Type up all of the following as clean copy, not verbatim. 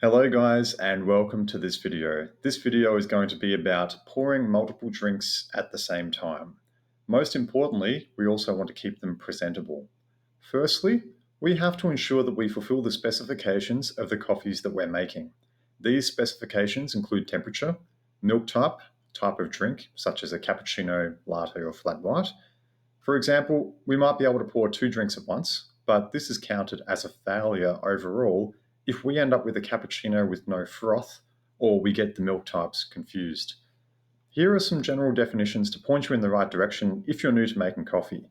Hello guys and welcome to this video. This video is going to be about pouring multiple drinks at the same time. Most importantly, we also want to keep them presentable. Firstly, we have to ensure that we fulfill the specifications of the coffees that we're making. These specifications include temperature, milk type of drink, such as a cappuccino, latte, or flat white. For example, we might be able to pour 2 drinks at once, but this is counted as a failure overall if we end up with a cappuccino with no froth or we get the milk types confused. Here are some general definitions to point you in the right direction if you're new to making coffee.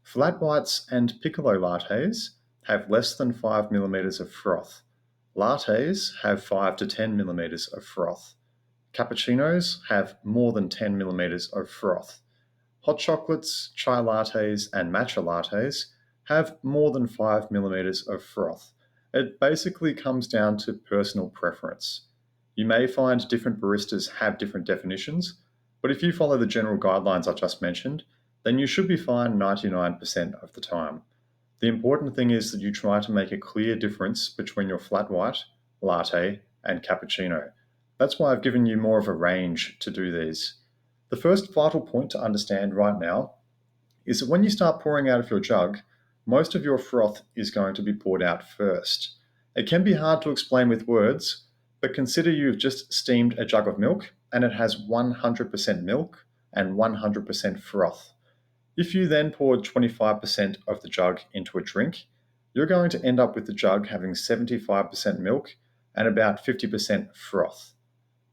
Flat whites and piccolo lattes have less than 5 millimeters of froth. Lattes have 5 to 10 millimeters of froth. Cappuccinos have more than 10 millimeters of froth. Hot chocolates, chai lattes, and matcha lattes have more than 5 millimeters of froth. It basically comes down to personal preference. You may find different baristas have different definitions, but if you follow the general guidelines I just mentioned, then you should be fine 99% of the time. The important thing is that you try to make a clear difference between your flat white, latte, and cappuccino. That's why I've given you more of a range to do these. The first vital point to understand right now is that when you start pouring out of your jug, most of your froth is going to be poured out first. It can be hard to explain with words, but consider you've just steamed a jug of milk and it has 100% milk and 100% froth. If you then poured 25% of the jug into a drink, you're going to end up with the jug having 75% milk and about 50% froth.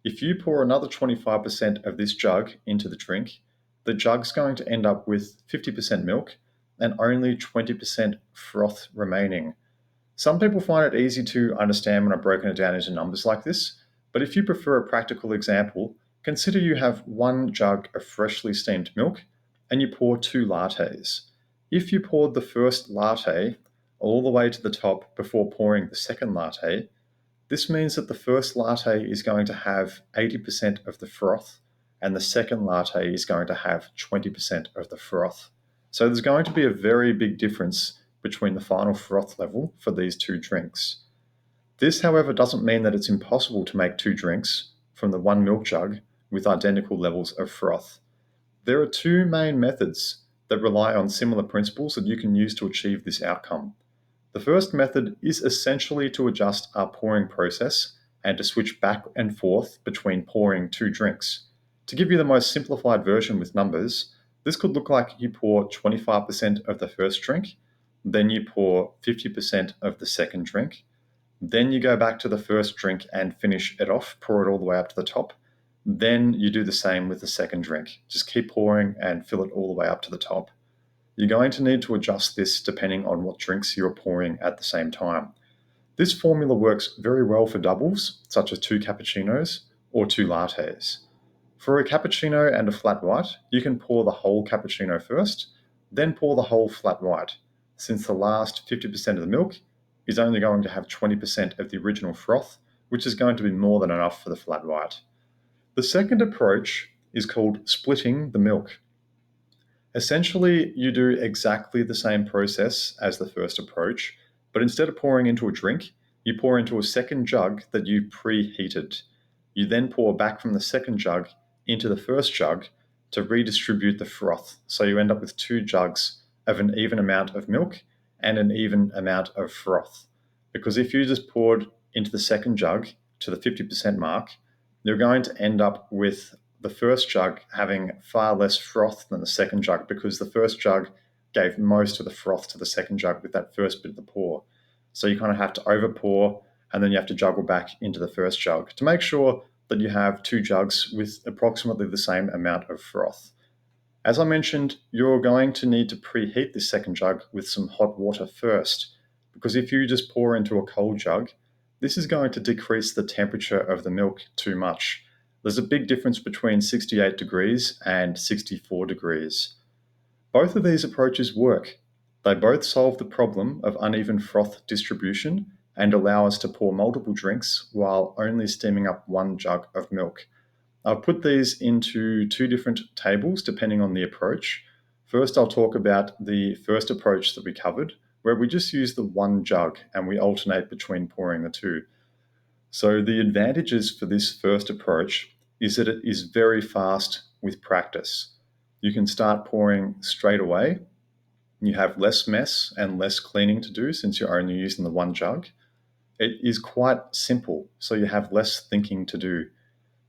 If you pour another 25% of this jug into the drink, the jug's going to end up with 50% milk and only 20% froth remaining. Some people find it easy to understand when I've broken it down into numbers like this, but if you prefer a practical example, consider you have 1 jug of freshly steamed milk and you pour 2 lattes. If you poured the first latte all the way to the top before pouring the second latte, this means that the first latte is going to have 80% of the froth and the second latte is going to have 20% of the froth. So there's going to be a very big difference between the final froth level for these 2 drinks. This, however, doesn't mean that it's impossible to make 2 drinks from the 1 milk jug with identical levels of froth. There are 2 main methods that rely on similar principles that you can use to achieve this outcome. The first method is essentially to adjust our pouring process and to switch back and forth between pouring 2 drinks. To give you the most simplified version with numbers, this could look like you pour 25% of the first drink, then you pour 50% of the second drink, then you go back to the first drink and finish it off, pour it all the way up to the top. Then you do the same with the second drink. Just keep pouring and fill it all the way up to the top. You're going to need to adjust this depending on what drinks you're pouring at the same time. This formula works very well for doubles, such as 2 cappuccinos or 2 lattes. For a cappuccino and a flat white, you can pour the whole cappuccino first, then pour the whole flat white, since the last 50% of the milk is only going to have 20% of the original froth, which is going to be more than enough for the flat white. The second approach is called splitting the milk. Essentially, you do exactly the same process as the first approach, but instead of pouring into a drink, you pour into a second jug that you preheated. You then pour back from the second jug into the first jug to redistribute the froth, so you end up with 2 jugs of an even amount of milk and an even amount of froth. Because if you just poured into the second jug to the 50% mark, you're going to end up with the first jug having far less froth than the second jug because the first jug gave most of the froth to the second jug with that first bit of the pour. So you kind of have to over pour and then you have to juggle back into the first jug to make sure that you have 2 jugs with approximately the same amount of froth. As I mentioned, you're going to need to preheat this second jug with some hot water first, because if you just pour into a cold jug, this is going to decrease the temperature of the milk too much. There's a big difference between 68 degrees and 64 degrees. Both of these approaches work. They both solve the problem of uneven froth distribution and allow us to pour multiple drinks while only steaming up 1 jug of milk. I've put these into 2 different tables depending on the approach. First, I'll talk about the first approach that we covered, where we just use the 1 jug and we alternate between pouring the 2. So the advantages for this first approach is that it is very fast with practice. You can start pouring straight away. You have less mess and less cleaning to do since you're only using the one jug. It is quite simple, so you have less thinking to do.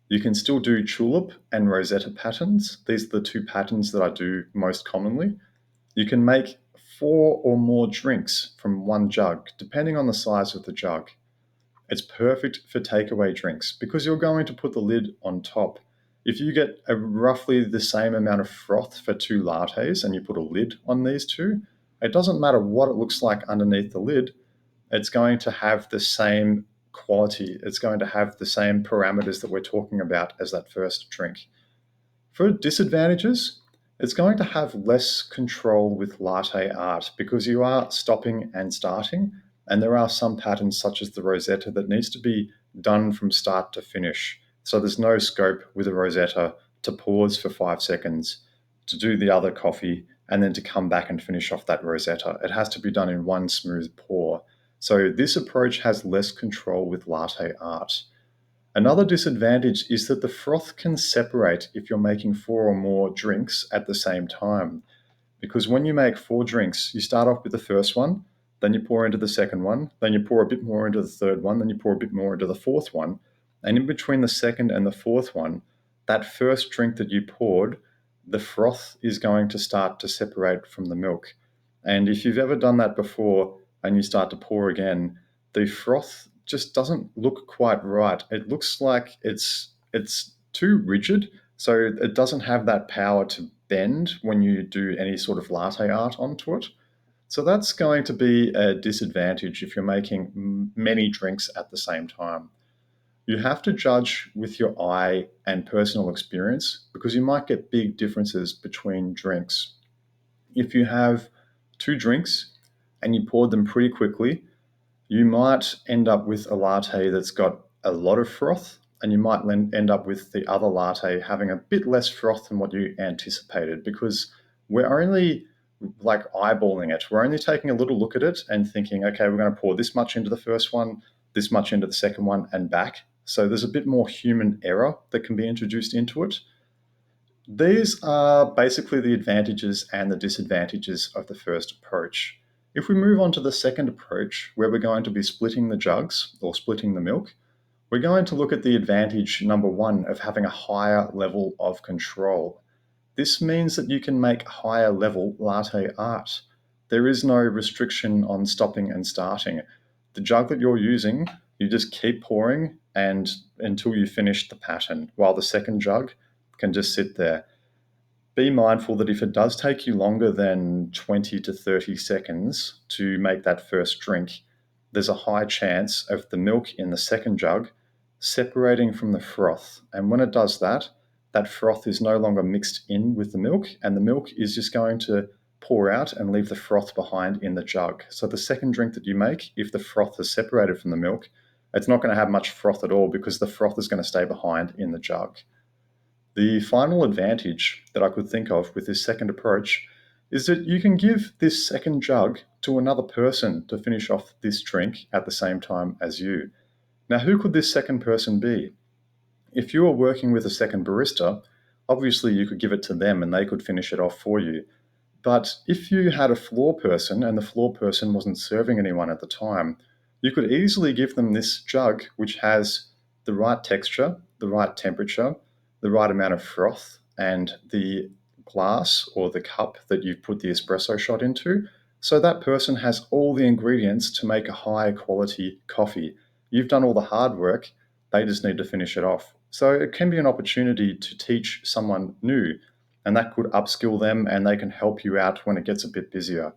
You can still do Tulip and Rosetta patterns. These are the two patterns that I do most commonly. You can make 4 or more drinks from one jug, depending on the size of the jug. It's perfect for takeaway drinks because you're going to put the lid on top. If you get roughly the same amount of froth for 2 lattes and you put a lid on these two, it doesn't matter what it looks like underneath the lid, it's going to have the same quality. It's going to have the same parameters that we're talking about as that first drink. For disadvantages, it's going to have less control with latte art because you are stopping and starting, and there are some patterns such as the Rosetta that needs to be done from start to finish. So there's no scope with a Rosetta to pause for 5 seconds, to do the other coffee, and then to come back and finish off that Rosetta. It has to be done in one smooth pour. So this approach has less control with latte art. Another disadvantage is that the froth can separate if you're making 4 or more drinks at the same time. Because when you make 4 drinks, you start off with the first one, then you pour into the second one, then you pour a bit more into the third one, then you pour a bit more into the fourth one. And in between the second and the fourth one, that first drink that you poured, the froth is going to start to separate from the milk. And if you've ever done that before and you start to pour again, the froth just doesn't look quite right. It looks like it's too rigid, so it doesn't have that power to bend when you do any sort of latte art onto it. So that's going to be a disadvantage if you're making many drinks at the same time. You have to judge with your eye and personal experience because you might get big differences between drinks. If you have 2 drinks and you pour them pretty quickly, you might end up with a latte that's got a lot of froth, and you might end up with the other latte having a bit less froth than what you anticipated because we're only like eyeballing it. We're only taking a little look at it and thinking, okay, we're going to pour this much into the first one, this much into the second one, and back. So there's a bit more human error that can be introduced into it. These are basically the advantages and the disadvantages of the first approach. If we move on to the second approach, where we're going to be splitting the jugs or splitting the milk, we're going to look at the advantage number 1 of having a higher level of control. This means that you can make higher level latte art. There is no restriction on stopping and starting. The jug that you're using, you just keep pouring and until you finish the pattern, while the second jug can just sit there. Be mindful that if it does take you longer than 20 to 30 seconds to make that first drink, there's a high chance of the milk in the second jug separating from the froth. And when it does that, that froth is no longer mixed in with the milk, and the milk is just going to pour out and leave the froth behind in the jug. So the second drink that you make, if the froth is separated from the milk, it's not going to have much froth at all because the froth is going to stay behind in the jug. The final advantage that I could think of with this second approach is that you can give this second jug to another person to finish off this drink at the same time as you. Now, who could this second person be? If you were working with a second barista, obviously you could give it to them and they could finish it off for you. But if you had a floor person and the floor person wasn't serving anyone at the time, you could easily give them this jug, which has the right texture, the right temperature, the right amount of froth, and the glass or the cup that you've put the espresso shot into. So that person has all the ingredients to make a high quality coffee. You've done all the hard work, they just need to finish it off. So it can be an opportunity to teach someone new, and that could upskill them and they can help you out when it gets a bit busier.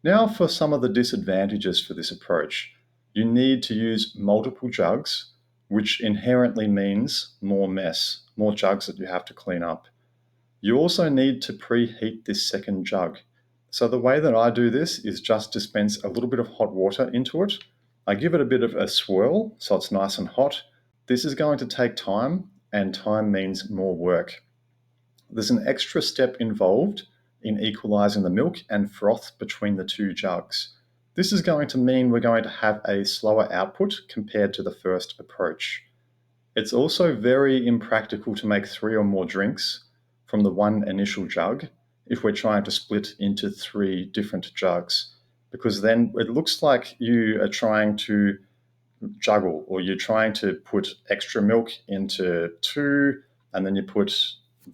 Now for some of the disadvantages for this approach. You need to use multiple jugs, which inherently means more mess, more jugs that you have to clean up. You also need to preheat this second jug. So the way that I do this is just dispense a little bit of hot water into it. I give it a bit of a swirl so it's nice and hot. This is going to take time, and time means more work. There's an extra step involved in equalizing the milk and froth between the 2 jugs. This is going to mean we're going to have a slower output compared to the first approach. It's also very impractical to make 3 or more drinks from the one initial jug if we're trying to split into 3 different jugs, because then it looks like you are trying to juggle, or you're trying to put extra milk into 2, and then you put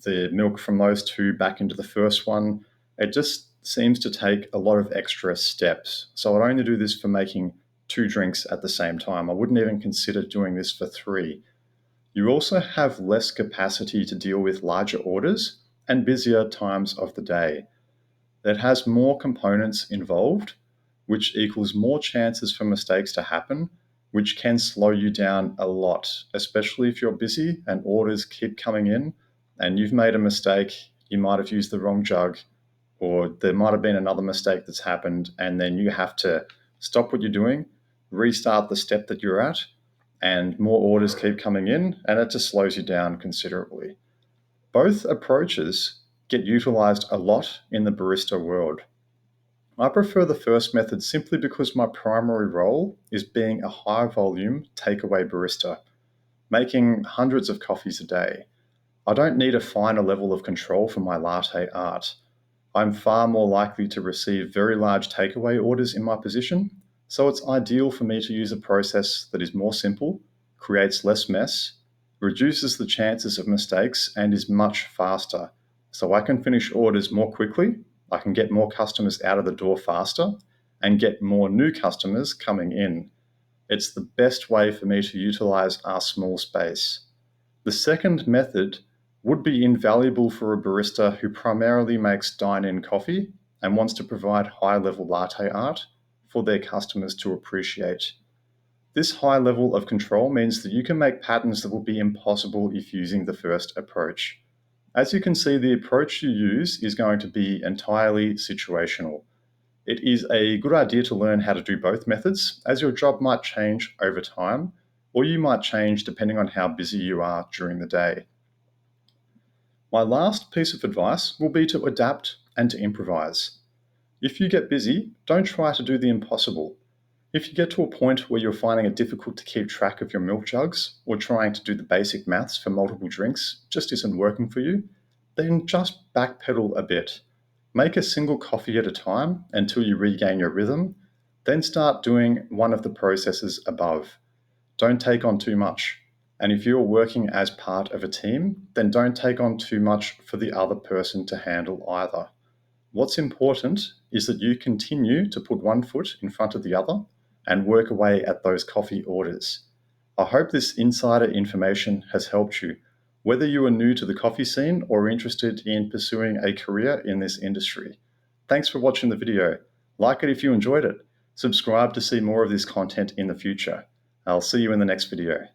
the milk from those 2 back into the first one. It just seems to take a lot of extra steps. So I'd only do this for making 2 drinks at the same time. I wouldn't even consider doing this for 3. You also have less capacity to deal with larger orders and busier times of the day. It has more components involved, which equals more chances for mistakes to happen, which can slow you down a lot, especially if you're busy and orders keep coming in and you've made a mistake. You might have used the wrong jug, or there might have been another mistake that's happened, and then you have to stop what you're doing, restart the step that you're at, and more orders keep coming in, and it just slows you down considerably. Both approaches get utilized a lot in the barista world. I prefer the first method simply because my primary role is being a high volume takeaway barista, making hundreds of coffees a day. I don't need a finer level of control for my latte art. I'm far more likely to receive very large takeaway orders in my position, so it's ideal for me to use a process that is more simple, creates less mess, reduces the chances of mistakes, and is much faster. So I can finish orders more quickly, I can get more customers out of the door faster, and get more new customers coming in. It's the best way for me to utilize our small space. The second method would be invaluable for a barista who primarily makes dine-in coffee and wants to provide high-level latte art for their customers to appreciate. This high level of control means that you can make patterns that will be impossible if using the first approach. As you can see, the approach you use is going to be entirely situational. It is a good idea to learn how to do both methods, as your job might change over time, or you might change depending on how busy you are during the day. My last piece of advice will be to adapt and to improvise. If you get busy, don't try to do the impossible. If you get to a point where you're finding it difficult to keep track of your milk jugs, or trying to do the basic maths for multiple drinks just isn't working for you, then just backpedal a bit. Make a single coffee at a time until you regain your rhythm, then start doing one of the processes above. Don't take on too much. And if you're working as part of a team, then don't take on too much for the other person to handle either. What's important is that you continue to put one foot in front of the other and work away at those coffee orders. I hope this insider information has helped you, whether you are new to the coffee scene or interested in pursuing a career in this industry. Thanks for watching the video. Like it if you enjoyed it. Subscribe to see more of this content in the future. I'll see you in the next video.